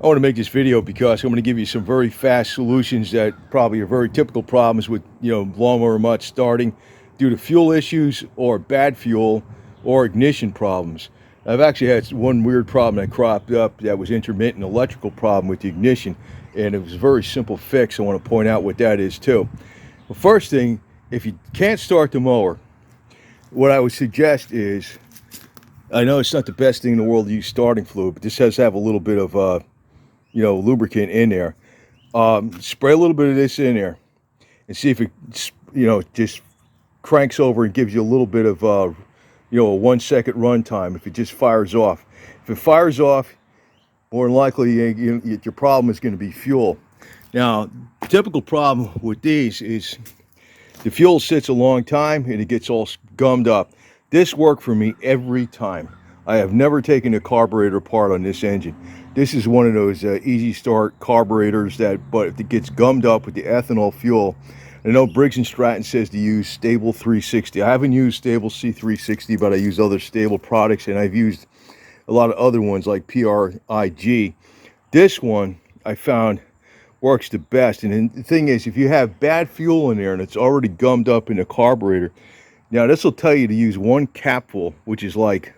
I want to make this video because I'm going to give you some very fast solutions that probably are very typical problems with, lawnmower mutts starting due to fuel issues or bad fuel or ignition problems. I've actually had one weird problem that cropped up that was intermittent electrical problem with the ignition, and it was a very simple fix. I want to point out what that is too. The first thing, if you can't start the mower, what I would suggest is, I know it's not the best thing in the world to use starting fluid, but this has to have a little bit of lubricant in there. Spray a little bit of this in there and see if it, just cranks over and gives you a little bit of, a 1 second run time. If it just fires off, if it fires off, more than likely your problem is going to be fuel. Now, the typical problem with these is the fuel sits a long time and it gets all gummed up. This worked for me every time. I have never taken a carburetor apart on this engine. This is one of those easy start carburetors but if it gets gummed up with the ethanol fuel, I know Briggs & Stratton says to use Stable 360. I haven't used Stable C360, but I use other Stable products, and I've used a lot of other ones like PRIG. This one I found works the best. And the thing is, if you have bad fuel in there and it's already gummed up in the carburetor, now this will tell you to use 1 capful, which is like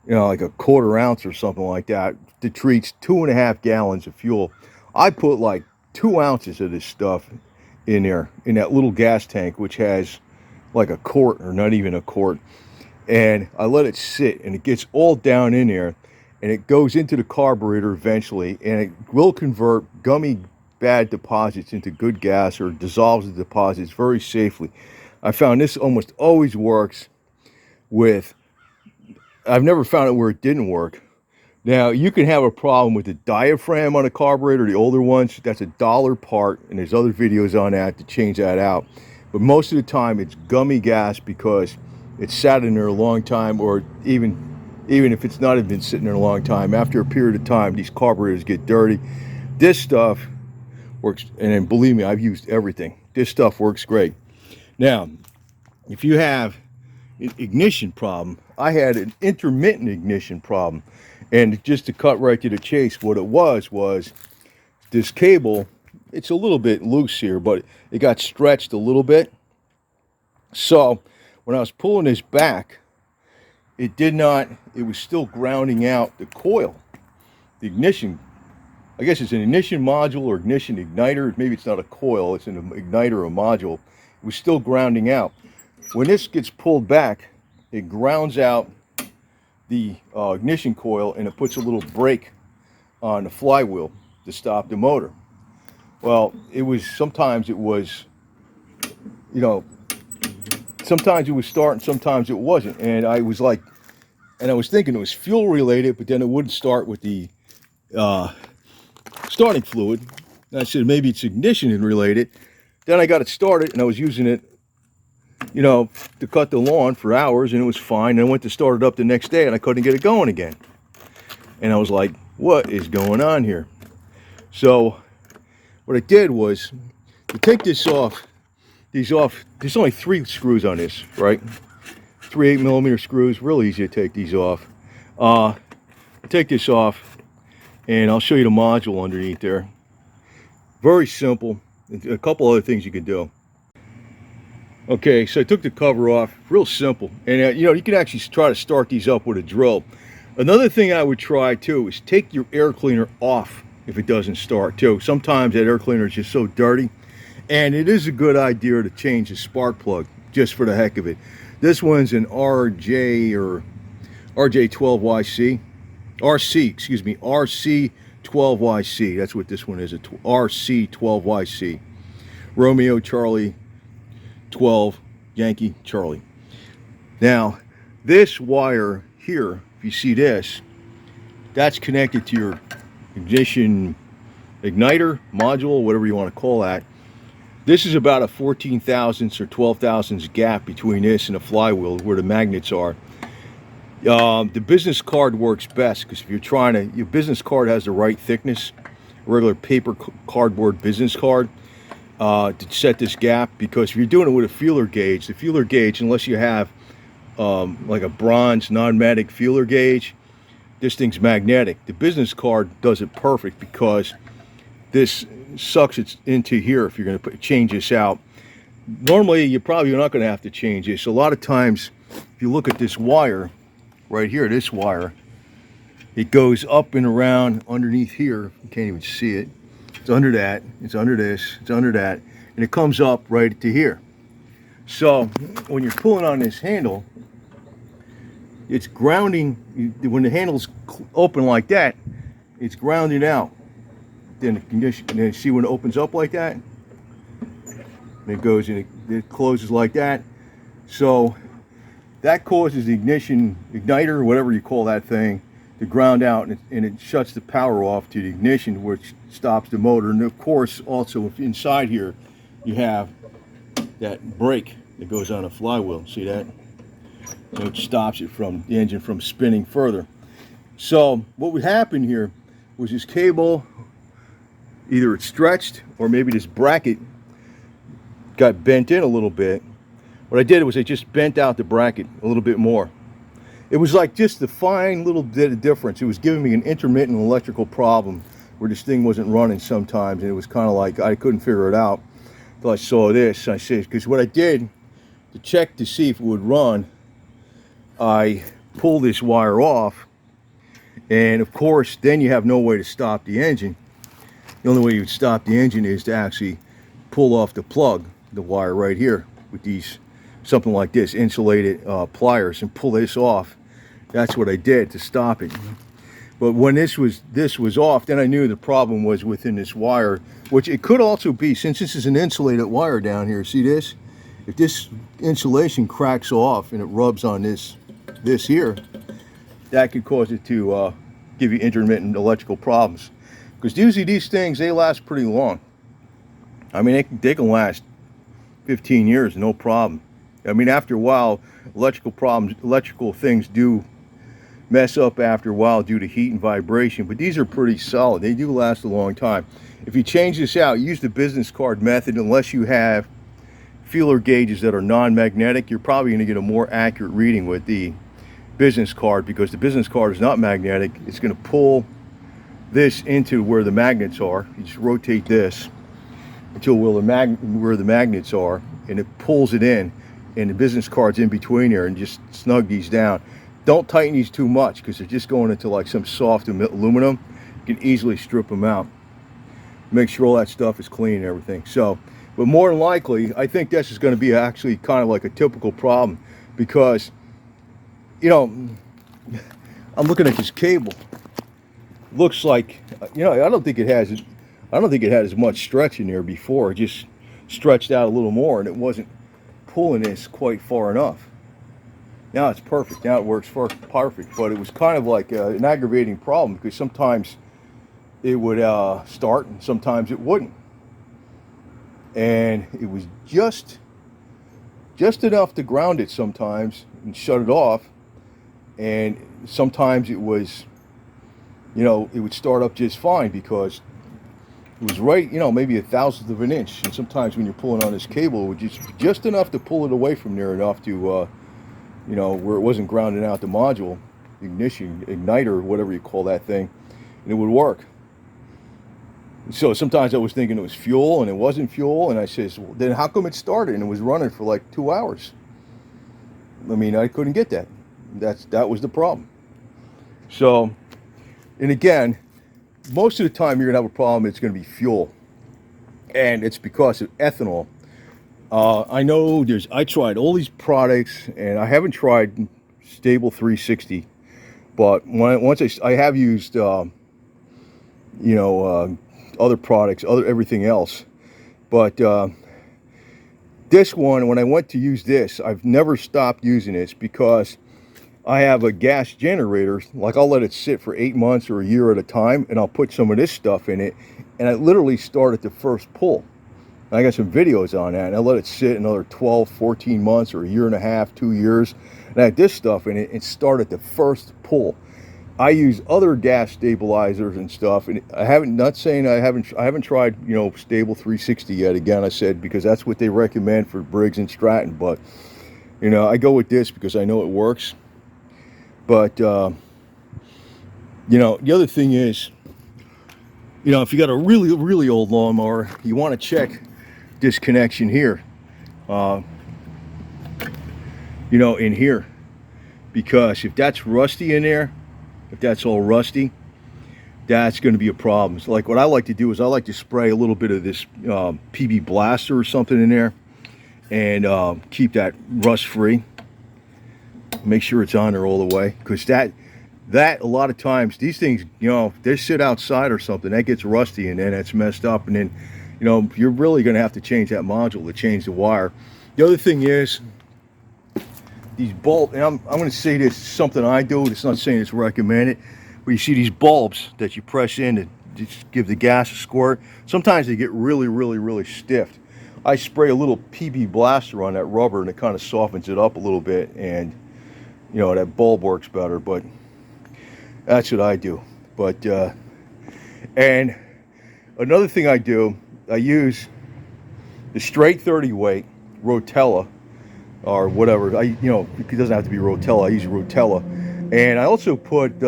a 1/4 ounce or something like that, that treats 2.5 gallons of fuel. I put like 2 ounces of this stuff in there, in that little gas tank, which has like a quart, or not even a quart, and I let it sit, and it gets all down in there, and it goes into the carburetor eventually, and it will convert gummy bad deposits into good gas, or dissolves the deposits very safely. I found this almost always works with, I've never found it where it didn't work. Now, you can have a problem with the diaphragm on a carburetor, the older ones. That's $1 part, and there's other videos on that to change that out. But most of the time, it's gummy gas because it's sat in there a long time, or even if it's not even been sitting there a long time, after a period of time, these carburetors get dirty. This stuff works, and then believe me, I've used everything. This stuff works great. Now, if you have an ignition problem, I had an intermittent ignition problem. And just to cut right to the chase, what it was this cable, it's a little bit loose here, but it got stretched a little bit. So when I was pulling this back, it was still grounding out the coil. The ignition, I guess it's an ignition module or ignition igniter. Maybe it's not a coil, it's an igniter or a module. It was still grounding out. When this gets pulled back, it grounds out the ignition coil, and it puts a little brake on the flywheel to stop the motor. Well, sometimes it was starting, sometimes it wasn't, and I was thinking it was fuel related, but then it wouldn't start with the starting fluid. And I said maybe it's ignition related. Then I got it started, and I was using it to cut the lawn for hours, and it was fine. And I went to start it up the next day, and I couldn't get it going again. And I was like, what is going on here? So what I did was to take this off, there's only 3 screws on this, right? 3 8mm screws, real easy to take these off. Take this off, and I'll show you the module underneath there. Very simple. A couple other things you can do. Okay, so I took the cover off, real simple. And you can actually try to start these up with a drill. Another thing I would try too is take your air cleaner off if it doesn't start too. Sometimes that air cleaner is just so dirty. And it is a good idea to change the spark plug, just for the heck of it. This one's an RJ12YC. RC12YC. That's what this one is, a RC12YC. Romeo Charlie 12 Yankee Charlie. Now, this wire here, if you see this, that's connected to your ignition igniter module, whatever you want to call that. This is about a 14 thousandths or 12 thousandths gap between this and the flywheel where the magnets are. The business card works best because if you're your business card has the right thickness, a regular paper cardboard business card, to set this gap, because if you're doing it with a feeler gauge, the feeler gauge, unless you have like a bronze non-matic feeler gauge, this thing's magnetic. The business card does it perfect because this sucks it into here if you're going to change this out. Normally, you're not going to have to change this. A lot of times, if you look at this wire right here, this wire, it goes up and around underneath here. You can't even see it. It's under that. It's under this. It's under that. And it comes up right to here. So when you're pulling on this handle, it's grounding. When the handle's open like that, it's grounding out. Then the condition, and then see when it opens up like that, and it goes and it closes like that. So that causes the ignition igniter, whatever you call that thing, to ground out, and it shuts the power off to the ignition, which stops the motor. And of course, also inside here, you have that brake that goes on a flywheel. See that? It stops it from the engine from spinning further. So what would happen here was this cable, either it stretched or maybe this bracket got bent in a little bit. What I did was I just bent out the bracket a little bit more. It was like just a fine little bit of difference. It was giving me an intermittent electrical problem where this thing wasn't running sometimes, and it was kind of like I couldn't figure it out until I saw this. I said, because what I did to check to see if it would run, I pulled this wire off, and of course then you have no way to stop the engine. The only way you would stop the engine is to actually pull off the plug, the wire right here, with these, something like this, insulated pliers, and pull this off. That's what I did to stop it. But when this was off, then I knew the problem was within this wire, which it could also be, since this is an insulated wire down here, see this? If this insulation cracks off and it rubs on this here, that could cause it to give you intermittent electrical problems. Because usually these things, they last pretty long. I mean, they can last 15 years, no problem. I mean, after a while, electrical things do mess up after a while due to heat and vibration, but these are pretty solid. They do last a long time. If you change this out, use the business card method. Unless you have feeler gauges that are non-magnetic, you're probably going to get a more accurate reading with the business card, because the business card is not magnetic. It's going to pull this into where the magnets are. You just rotate this until where the magnets are, and it pulls it in, and the business card's in between there, and just snug these down. Don't tighten these too much, because they're just going into like some soft aluminum. You can easily strip them out. Make sure all that stuff is clean and everything. So, but more than likely, I think this is going to be actually kind of like a typical problem, because, you know, I'm looking at this cable. Looks like, you know, I don't think it had as much stretch in there before. It just stretched out a little more, and it wasn't pulling this quite far enough. Now it's perfect. Now it works perfect. But it was kind of like an aggravating problem, because sometimes it would start and sometimes it wouldn't. And it was just enough to ground it sometimes and shut it off. And sometimes it was, you know, it would start up just fine, because it was right, you know, maybe a thousandth of an inch. And sometimes when you're pulling on this cable, it would just enough to pull it away from there, enough to, you know, where it wasn't grounding out the module, ignition, igniter, whatever you call that thing, and it would work. So sometimes I was thinking it was fuel, and it wasn't fuel, and I says, well, then how come it started and it was running for like 2 hours? I mean, I couldn't get that. That was the problem. So, and again, most of the time you're gonna have a problem, it's gonna be fuel, and it's because of ethanol. I know I tried all these products, and I haven't tried Stable 360, but I have used, you know, other products, everything else. But this one, when I went to use this, I've never stopped using this, because I have a gas generator. Like, I'll let it sit for 8 months or a year at a time, and I'll put some of this stuff in it, and I literally start at the first pull. I got some videos on that, and I let it sit another 12, 14 months or a year and a half, 2 years, and I had this stuff in it and start at the first pull. I use other gas stabilizers and stuff, and I haven't tried, you know, Stable 360 yet. Again, I said, because that's what they recommend for Briggs and Stratton, but, you know, I go with this because I know it works. But You know, the other thing is, you know, if you got a really old lawnmower, you want to check this connection here, you know, in here, because if that's rusty in there, if that's all rusty, that's going to be a problem. So like what I like to do is I like to spray a little bit of this PB Blaster or something in there, and keep that rust free. Make sure it's on there all the way, because that a lot of times these things, you know, if they sit outside or something, that gets rusty and then it's messed up, and then, you know, you're really going to have to change that module to change the wire. The other thing is these bulbs, and I'm going to say this is something I do, it's not saying it's recommended, but you see these bulbs that you press in to just give the gas a squirt, sometimes they get really stiff. I spray a little PB Blaster on that rubber and it kind of softens it up a little bit, and you know, that bulb works better. But that's what I do. But and another thing I do, I use the straight 30 weight Rotella or whatever. You know, it doesn't have to be Rotella. I use Rotella, and I also put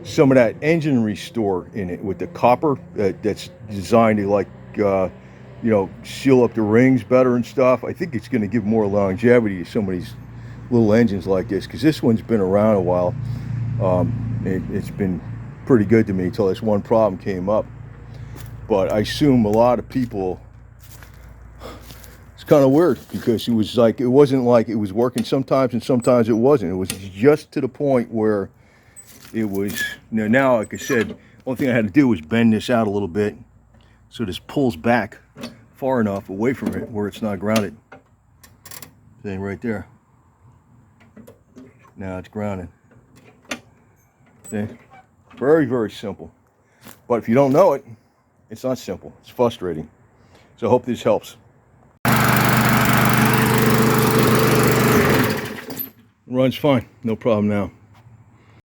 some of that engine restore in it with the copper that's designed to, like, you know, seal up the rings better and stuff. I think it's going to give more longevity to some of these little engines like this, because this one's been around a while. It's been pretty good to me until this one problem came up. But I assume a lot of people, it's kind of weird, because it was like, it wasn't like it was working sometimes and sometimes it wasn't. It was just to the point where it was, you know, now like I said, the only thing I had to do was bend this out a little bit so this pulls back far enough away from it where it's not grounded. Thing right there. Now it's grounded. See? Very simple. But if you don't know it, it's not simple. It's frustrating. So I hope this helps. Runs fine. No problem now.